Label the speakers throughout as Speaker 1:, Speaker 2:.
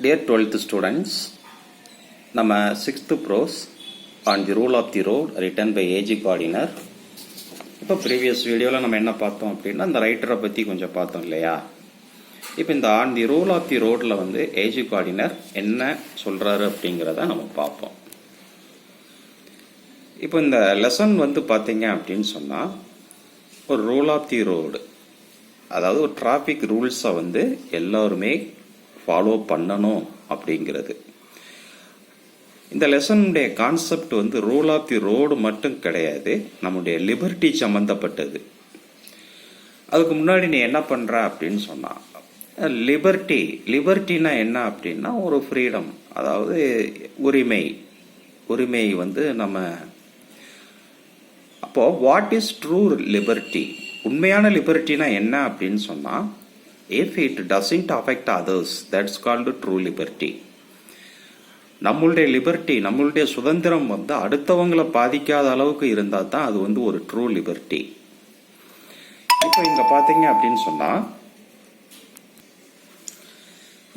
Speaker 1: Dear 12th students, நம்ம 6th prose on the rule of the road written by A.G. Gardiner. இப்போ previous வீடியோவில் நம்ம என்ன பார்த்தோம் அப்படின்னா இந்த ரைட்டரை பற்றி கொஞ்சம் பார்த்தோம் இல்லையா. இப்போ இந்த on the rule of the ரோடில் வந்து A.G. Gardiner என்ன சொல்கிறாரு அப்படிங்கிறத நம்ம பார்ப்போம். இப்போ இந்த லெசன் வந்து பார்த்தீங்க அப்படின்னு சொன்னால் ஒரு ரூல் ஆஃப் தி ரோடு, அதாவது ஒரு டிராஃபிக் ரூல்ஸை வந்து எல்லோருமே ஃபாலோ பண்ணணும் அப்படிங்கிறது. இந்த லெசனுடைய கான்செப்ட் வந்து ரூல் ஆஃப் தி ரோடு மட்டும் கிடையாது, நம்முடைய லிபர்ட்டி சம்மந்தப்பட்டது. அதுக்கு முன்னாடி நீ என்ன பண்ற அப்படின்னு சொன்னா, லிபர்ட்டினா என்ன அப்படின்னா ஒரு ஃப்ரீடம், அதாவது உரிமை வந்து நம்ம. அப்போ வாட் இஸ் ட்ரூ லிபர்ட்டி, உண்மையான லிபர்ட்டினா என்ன அப்படின்னு சொன்னா, if it doesn't affect others, that's called true liberty. நம்மளுடைய லிபர்ட்டி, நம்மளுடைய சுதந்திரம் வந்து அடுத்தவங்களை பாதிக்காத அளவுக்கு இருந்தால் தான் அது வந்து ஒரு ட்ரூ லிபர்ட்டி. இப்போ இங்க பாத்தீங்க அப்படின்னு சொன்னா,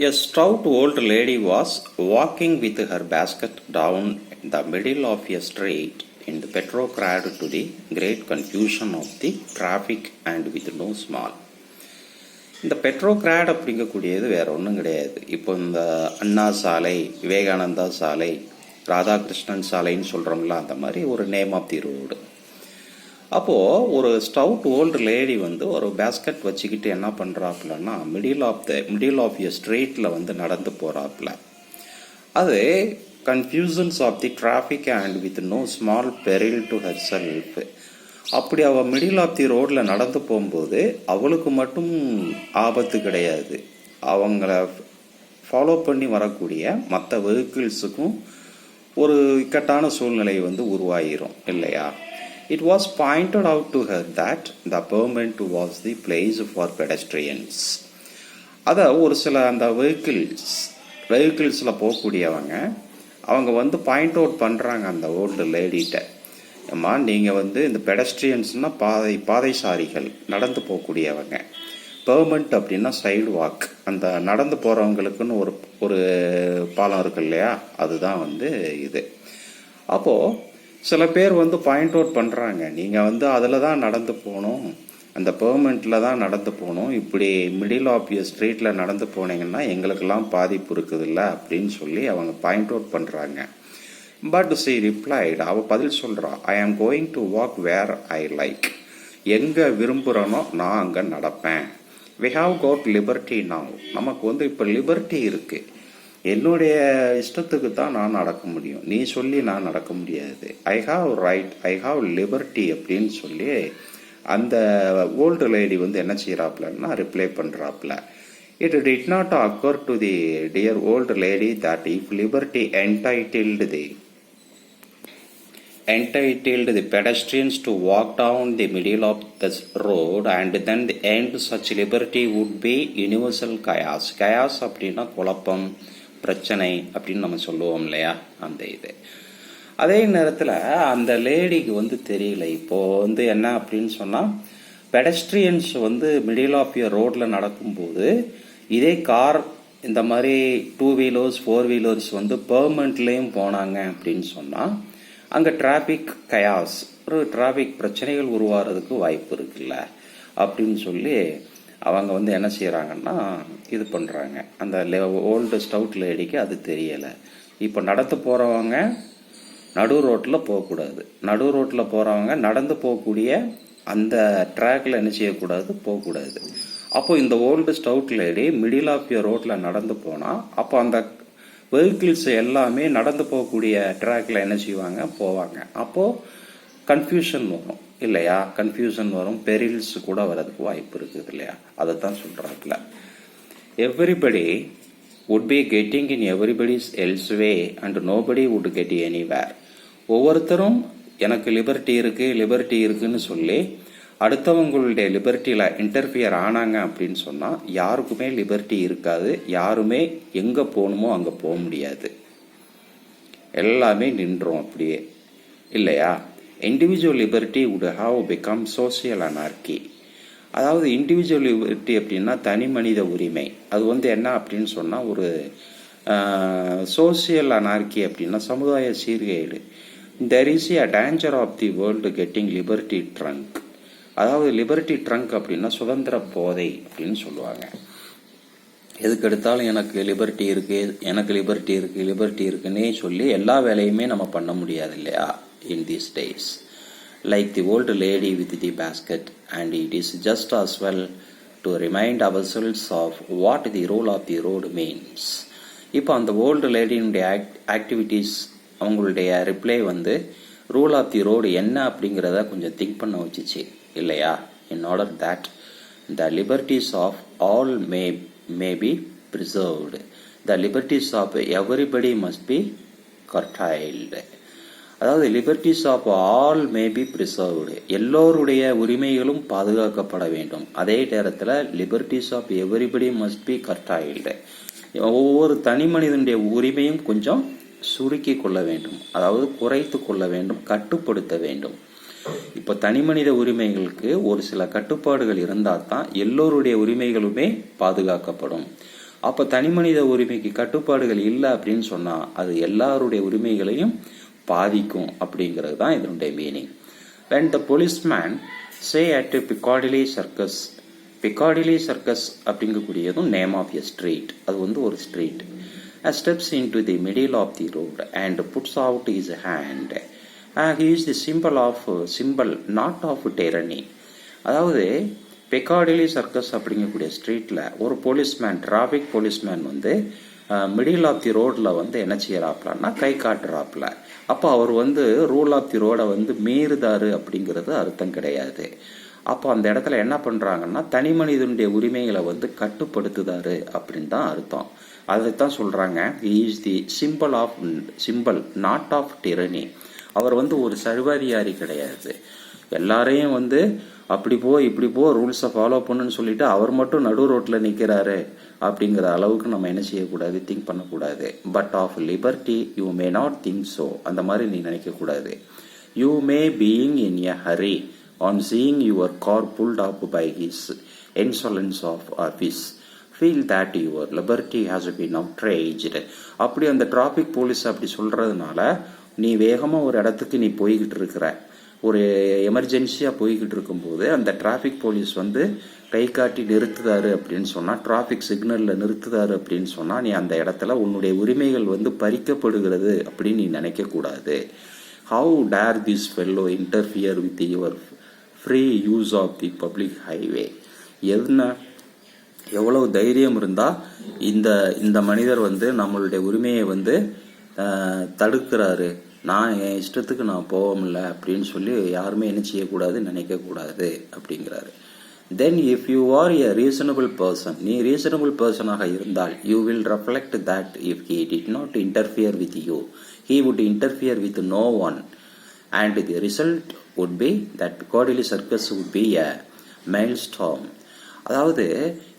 Speaker 1: a stout old lady was walking with her basket down the middle of a street in the Petrograd to the great confusion of the traffic and with no small. இந்த Petrograd அப்படிங்கக்கூடியது வேற ஒன்றும் கிடையாது. இப்போ இந்த அண்ணா சாலை, விவேகானந்தா சாலை, ராதாகிருஷ்ணன் சாலைன்னு சொல்கிறோம்ல, அந்த மாதிரி ஒரு நேம் ஆஃப் தி ரோடு. அப்போது ஒரு ஸ்டவுட் ஓல்டு லேடி வந்து ஒரு பேஸ்கெட் வச்சுக்கிட்டு என்ன பண்ணுறாப்புலன்னா மிடில் ஆஃப் எ ஸ்ட்ரீட்டில் வந்து நடந்து போகிறாப்புல. அது confusions of the traffic and with no small peril to herself. அப்படி அவள் மிடில் ஆஃப் தி ரோடில் நடந்து போகும்போது அவளுக்கு மட்டும் ஆபத்து கிடையாது, அவங்கள ஃபாலோ பண்ணி வரக்கூடிய மற்ற வெஹிக்கிள்ஸுக்கும் ஒரு இக்கட்டான சூழ்நிலை வந்து உருவாகிரும் இல்லையா. It was pointed out to her that the permit was the place for pedestrians. அதை ஒரு சில அந்த வெஹிக்கிள்ஸில் போகக்கூடியவங்க அவங்க வந்து பாயிண்ட் அவுட் பண்ணுறாங்க அந்த ஓல்டு லேடிகிட்ட. அம்மா, நீங்கள் வந்து இந்த பெடஸ்ட்ரியன்ஸ்னால் பாதைசாரிகள், நடந்து போகக்கூடியவங்க. பெர்மனண்ட் அப்படின்னா சைடு வாக், அந்த நடந்து போகிறவங்களுக்குன்னு ஒரு பாலம் இருக்கு இல்லையா, அதுதான் வந்து இது. அப்போது சில பேர் வந்து பாயிண்ட் அவுட் பண்ணுறாங்க, நீங்கள் வந்து அதில் தான் நடந்து போகணும், அந்த பெர்மனண்ட்டில் தான் நடந்து போகணும், இப்படி மிடில் ஆஃப் யூர் ஸ்ட்ரீட்டில் நடந்து போனீங்கன்னா எங்களுக்கெல்லாம் பாதிப்பு இருக்குதுல்ல அப்படின்னு சொல்லி அவங்க பாயிண்ட் அவுட் பண்ணுறாங்க. பட் she replied, அவள் பதில் சொல்கிறா, I am going to walk where I like. எங்கே விரும்புகிறனோ நான் அங்கே நடப்பேன். We have got liberty now. நமக்கு வந்து இப்போ லிபர்ட்டி இருக்குது, என்னுடைய இஷ்டத்துக்கு தான் நான் நடக்க முடியும், நீ சொல்லி நான் நடக்க முடியாது. I have right, I have liberty அப்படின்னு சொல்லி அந்த ஓல்டு லேடி வந்து என்ன செய்கிறாப்புலன்னா reply பண்ணுறாப்புல. It did not occur to the dear old lady that if liberty entitled the pedestrians to walk down the middle of the road and then the end such liberty would be universal chaos. Chaos அப்படின்னா குழப்பம், பிரச்சனை அப்படின்னு நம்ம சொல்லுவோம் இல்லையா, அந்த இது. அதே நேரத்தில் அந்த லேடிக்கு வந்து தெரியல, இப்போது வந்து என்ன அப்படின்னு சொன்னால், பெடஸ்ட்ரியன்ஸ் வந்து மிடில் ஆஃப் யர் ரோடில் நடக்கும்போது இதே கார் இந்த மாதிரி 2 வீலர்ஸ் 4 வீலர்ஸ் வந்து பெர்மனண்ட்லேயும் போனாங்க அப்படின்னு சொன்னால் அங்கே டிராஃபிக் கயாஸ், ஒரு டிராஃபிக் பிரச்சனைகள் உருவாகிறதுக்கு வாய்ப்பு இருக்குல்ல அப்படின்னு சொல்லி அவங்க வந்து என்ன செய்கிறாங்கன்னா இது பண்ணுறாங்க. அந்த ஓல்டு ஸ்டவுட் லேடிக்கு அது தெரியலை. இப்போ நடந்து போகிறவங்க நடு ரோட்டில் போகக்கூடாது, நடு ரோட்டில் போகிறவங்க நடந்து போகக்கூடிய அந்த ட்ராக்ல என்ன செய்யக்கூடாது, போகக்கூடாது. அப்போ இந்த old stout lady middle of your ரோட்டில் நடந்து போனால் அப்போ அந்த வெஹிக்கிள்ஸ் எல்லாமே நடந்து போகக்கூடிய ட்ராக்ல என்ன செய்வாங்க, போவாங்க. அப்போது கன்ஃபியூஷன் வரும் இல்லையா, கன்ஃபியூஷன் வரும், பெரில்ஸ் கூட வரதுக்கு வாய்ப்பு இருக்குது இல்லையா, அதை தான் சொல்கிறாப்புல. Everybody would be getting in everybody's else way and nobody would get anywhere. ஒவ்வொருத்தரும் எனக்கு லிபர்ட்டி இருக்குன்னு சொல்லி அடுத்தவங்களுடைய லிபர்ட்டியில் இன்டர்ஃபியர் ஆனாங்க அப்படின்னு சொன்னால் யாருக்குமே லிபர்ட்டி இருக்காது, யாருமே எங்கே போகணுமோ அங்கே போக முடியாது, எல்லாமே நின்றோம் அப்படியே இல்லையா. Individual liberty would have become social anarchy. அதாவது இண்டிவிஜுவல் லிபர்ட்டி அப்படின்னா தனி மனித உரிமை, அது வந்து என்ன அப்படின்னு சொன்னால் ஒரு சோசியல் அனார்கி அப்படின்னா சமுதாய சீர்கேடு. There is a danger of the world getting liberty drunk. அதாவது லிபர்ட்டி ட்ரங்க் அப்படின்னா சுதந்திர போதை அப்படின்னு சொல்லுவாங்க. எதுக்கு எடுத்தாலும் எனக்கு லிபர்ட்டி இருக்கு, எனக்கு லிபர்ட்டி இருக்கு, லிபர்ட்டி இருக்குன்னே சொல்லி எல்லா வேலையுமே நம்ம பண்ண முடியாது இல்லையா in these days. Like the old lady with the basket, and it is just as well to remind ourselves of what the rule of the road means. இப்போ அந்த ஓல்டு லேடியினுடைய ஆக்டிவிட்டீஸ், அவங்களுடைய ரிப்ளை வந்து ரூல் ஆஃப் தி ரோடு என்ன அப்படிங்கிறத கொஞ்சம் think பண்ண வச்சுச்சு இல்லையா. In order that the liberties of all may be preserved, the liberties of everybody must be curtailed. அதாவது liberties of all may be preserved, எல்லோருடைய உரிமைகளும் பாதுகாக்கப்பட வேண்டும். அதே நேரத்தில் liberties of everybody must be curtailed, ஒவ்வொரு தனி மனிதனுடைய உரிமையும் கொஞ்சம் சுருக்கி கொள்ள வேண்டும், அதாவது குறைத்து கொள்ள வேண்டும், கட்டுப்படுத்த வேண்டும். இப்போ தனி மனித உரிமைகளுக்கு ஒரு சில கட்டுப்பாடுகள் இருந்தால் தான் எல்லோருடைய உரிமைகளுமே பாதுகாக்கப்படும். அப்போ தனி மனித உரிமைக்கு கட்டுப்பாடுகள் இல்லை அப்படின்னு சொன்னால் அது எல்லாருடைய உரிமைகளையும் பாதிக்கும் அப்படிங்கிறது தான் இதனுடைய meaning. when the policeman say at Piccadilly Circus, Piccadilly Circus அப்படிங்கக்கூடியதும் நேம் ஆஃப் எ ஸ்ட்ரீட், அது வந்து ஒரு street. steps into the middle of the road and puts out his hand. He is the symbol not of tyranny. அதாவது பெக்காடிலி circus அப்படிங்கக்கூடிய ஸ்ட்ரீட்டில் ஒரு policeman, traffic policeman வந்து middle of the ரோடில் வந்து என்ன செய்யறாப்லன்னா கை காட்டுறாப்புல. அப்போ அவர் வந்து ரூல் ஆஃப் தி ரோடை வந்து மீறுதாரு அப்படிங்கிறது அர்த்தம் கிடையாது. அப்போ அந்த இடத்துல என்ன பண்ணுறாங்கன்னா தனி மனிதனுடைய உரிமைகளை வந்து கட்டுப்படுத்துதாரு அப்படின்னு தான் அர்த்தம். அதைத்தான் சொல்கிறாங்க, he is the symbol not of tyranny. அவர் வந்து ஒரு சர்வாதிகாரி கிடையாது. எல்லாரையும் வந்து அப்படி போ இப்படி போ ரூல்ஸை ஃபாலோ பண்ணுன்னு சொல்லிட்டு அவர் மட்டும் நடு ரோட்டில் நிற்கிறாரு அப்படிங்கிற அளவுக்கு நம்ம என்ன செய்யக்கூடாது, திங்க் பண்ணக்கூடாது. But of liberty you may not think so, அந்த மாதிரி நீ நினைக்கக்கூடாது. You may being in a hurry on seeing your car pulled up by his insolence of office feel that your liberty has been outraged. அப்படி அந்த traffic police அப்படி சொல்றதுனால நீ வேகமாக ஒரு இடத்துக்கு நீ போய்கிட்டு இருக்கிற, ஒரு எமர்ஜென்சியாக போய்கிட்டு இருக்கும்போது அந்த டிராஃபிக் போலீஸ் வந்து கை காட்டி நிறுத்துதாரு அப்படின்னு சொன்னால், டிராஃபிக் சிக்னலில் நிறுத்துதாரு அப்படின்னு சொன்னால் நீ அந்த இடத்துல உன்னுடைய உரிமைகள் வந்து பறிக்கப்படுகிறது அப்படின்னு நீ நினைக்கக்கூடாது. How dare this fellow interfere with your free use of the public highway. எவ்வளவு தைரியம் இருந்தால் இந்த மனிதர் வந்து நம்மளுடைய உரிமையை வந்து தடுக்கிறாரு, நான் என் இஷ்டத்துக்கு நான் போவோம்ல அப்படின்னு சொல்லி யாருமே என்ன செய்யக்கூடாது, நினைக்கக்கூடாது அப்படிங்கிறாரு. Then if you are a reasonable person, நீ ரீசனபிள் பர்சனாக இருந்தால் you will reflect that if he did not interfere with you he would interfere with no one and the result would be that Piccadilly Circus would be a milestone. அதாவது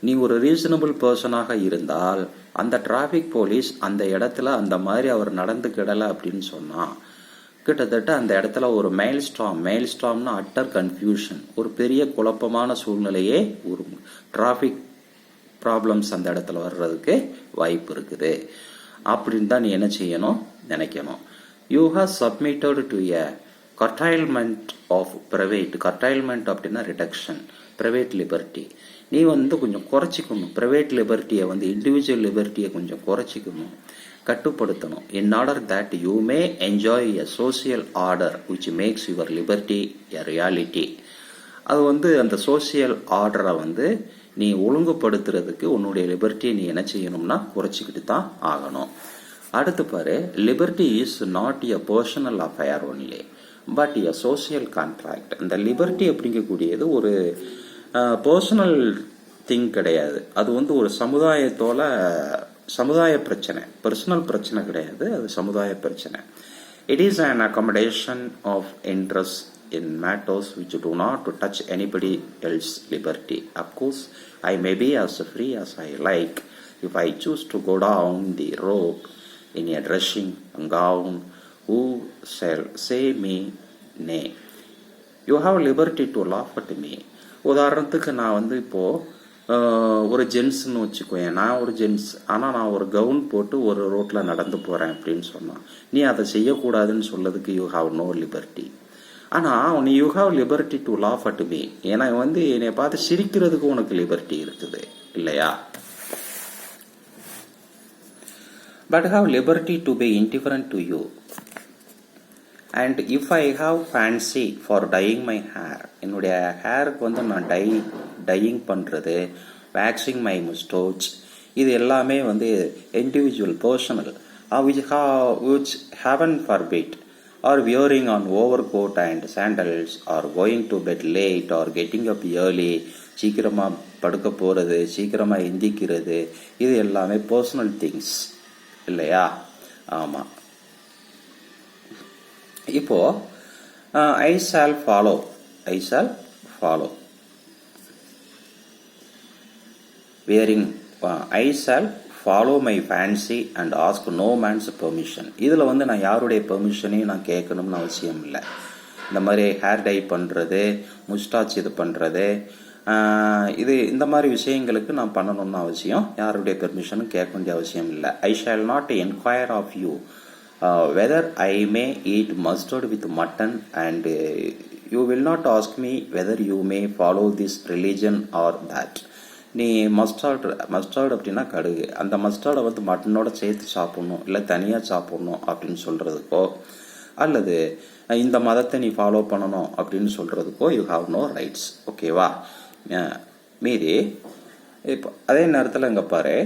Speaker 1: நீ ஒரு reasonable பர்சனாக இருந்தால் அந்த traffic police அந்த இடத்துல அந்த மாதிரி அவர் நடந்துக்கிடலை அப்படின்னு சொன்னா கிட்டத்தட்ட அந்த இடத்துல ஒரு மைல்ஸ்டாம்னா அட்டர் கன்ஃபியூஷன், ஒரு பெரிய குழப்பமான சூழ்நிலையே, ஒரு டிராஃபிக் ப்ராப்ளம்ஸ் அந்த இடத்துல வர்றதுக்கு வாய்ப்பு இருக்குது. அப்படின்னு தான் நீ என்ன செய்யணும், நினைக்கணும். You have submitted to a curtailment of private, curtailment அப்படின்னா ரிடக்ஷன், பிரைவேட் லிபர்ட்டி. நீ வந்து கொஞ்சம் குறைச்சிக்கணும் பிரைவேட் லிபர்ட்டியை வந்து, இண்டிவிஜுவல் லிபர்ட்டியை கொஞ்சம் குறைச்சிக்கணும், கட்டுப்படுத்தணும். இன் order that you may enjoy A social order which makes your liberty a reality. அது வந்து அந்த சோசியல் ஆர்டரை வந்து நீ ஒழுங்குபடுத்துறதுக்கு உன்னுடைய லிபர்ட்டியை நீ என்ன செய்யணும்னா குறைச்சிக்கிட்டு தான் ஆகணும். அடுத்து பாரு, liberty is not a personal affair only but A social contract. அந்த லிபர்ட்டி அப்படிங்கக்கூடியது ஒரு பர்சனல் திங் கிடையாது, அது வந்து ஒரு சமுதாய பிரச்சனை, பர்சனல் பிரச்சனை கிடையாது, அது சமுதாய பிரச்சனை. It is an accommodation of interest in matters which do not touch anybody else's liberty. Of course, I may be as free as I like if I choose to go down the road in a dressing gown. Who shall say me nay? You have liberty to laugh at me. உதாரணத்துக்கு நான் வந்து இப்போ ஒரு ஜென்ஸ்ன்னு வச்சுக்கோயேன், நான் ஒரு gents, ஆனால் நான் ஒரு கவுன் போட்டு ஒரு ரோட்டில் நடந்து போகிறேன் அப்படின்னு சொன்னான். நீ அதை செய்யக்கூடாதுன்னு சொல்லதுக்கு யூ ஹாவ் நோ லிபர்ட்டி. ஆனால் நீ you have liberty to laugh at me, ஏன்னா என்னை பார்த்து சிரிக்கிறதுக்கு உனக்கு லிபர்ட்டி இருக்குது இல்லையா? But have liberty to be indifferent to you. And if I have fancy for dyeing my hair, என்னுடைய ஹேருக்கு நான் டையிங் பண்ணுறது, வேக்சிங் மை முஸ்டோச், இது எல்லாமே individual personal, which heaven forbid, or wearing on overcoat and sandals, or going to bed late, or getting up early, சீக்கிரமாக படுக்க போகிறது, சீக்கிரமாக எந்திக்கிறது, இது எல்லாமே பர்சனல் திங்ஸ் இல்லையா? ஆமாம். இப்போ I shall follow wearing, I shall follow my fancy and ask no man's permission. இதில் நான் யாருடைய பெர்மிஷனையும் நான் கேட்கணும்னு அவசியம் இல்லை. இந்த மாதிரி ஹேர் டை பண்ணுறது, முஸ்டாச் இது பண்ணுறது, இந்த மாதிரி விஷயங்களுக்கு நான் பண்ணணும்னு அவசியம், யாருடைய பெர்மிஷனும் கேட்க வேண்டிய அவசியம் இல்லை. I shall not inquire of you whether I may eat mustard with mutton, and you will not ask me whether you may follow this religion or that. நீ மஸ்டர்ட் அப்படின்னா கடுகு, அந்த மஸ்டர்டை மட்டனோட சேர்த்து சாப்பிட்ணும் இல்லை தனியாக சாப்பிட்ணும் அப்படின்னு சொல்கிறதுக்கோ, அல்லது இந்த மதத்தை நீ ஃபாலோ பண்ணணும் அப்படின்னு சொல்கிறதுக்கோ யூ ஹாவ் நோ ரைட்ஸ். ஓகேவா? மீதி இப்போ அதே நேரத்தில் இங்கே பாரு,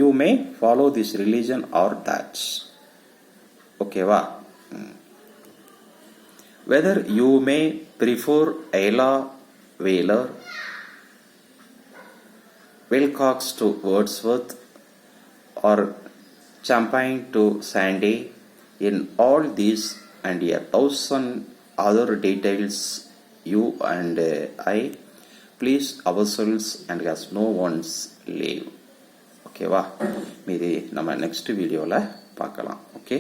Speaker 1: you may follow this religion or that's. ஓகேவா? Whether you may prefer Ella Wheeler, Wilcox to Wordsworth, or Champagne to Sandy, in all these and 1,000 other details you and I please ourselves and as no one's leave. ஓகேவா? மீதி நம்ம next வீடியோவில் பார்க்கலாம். Okay.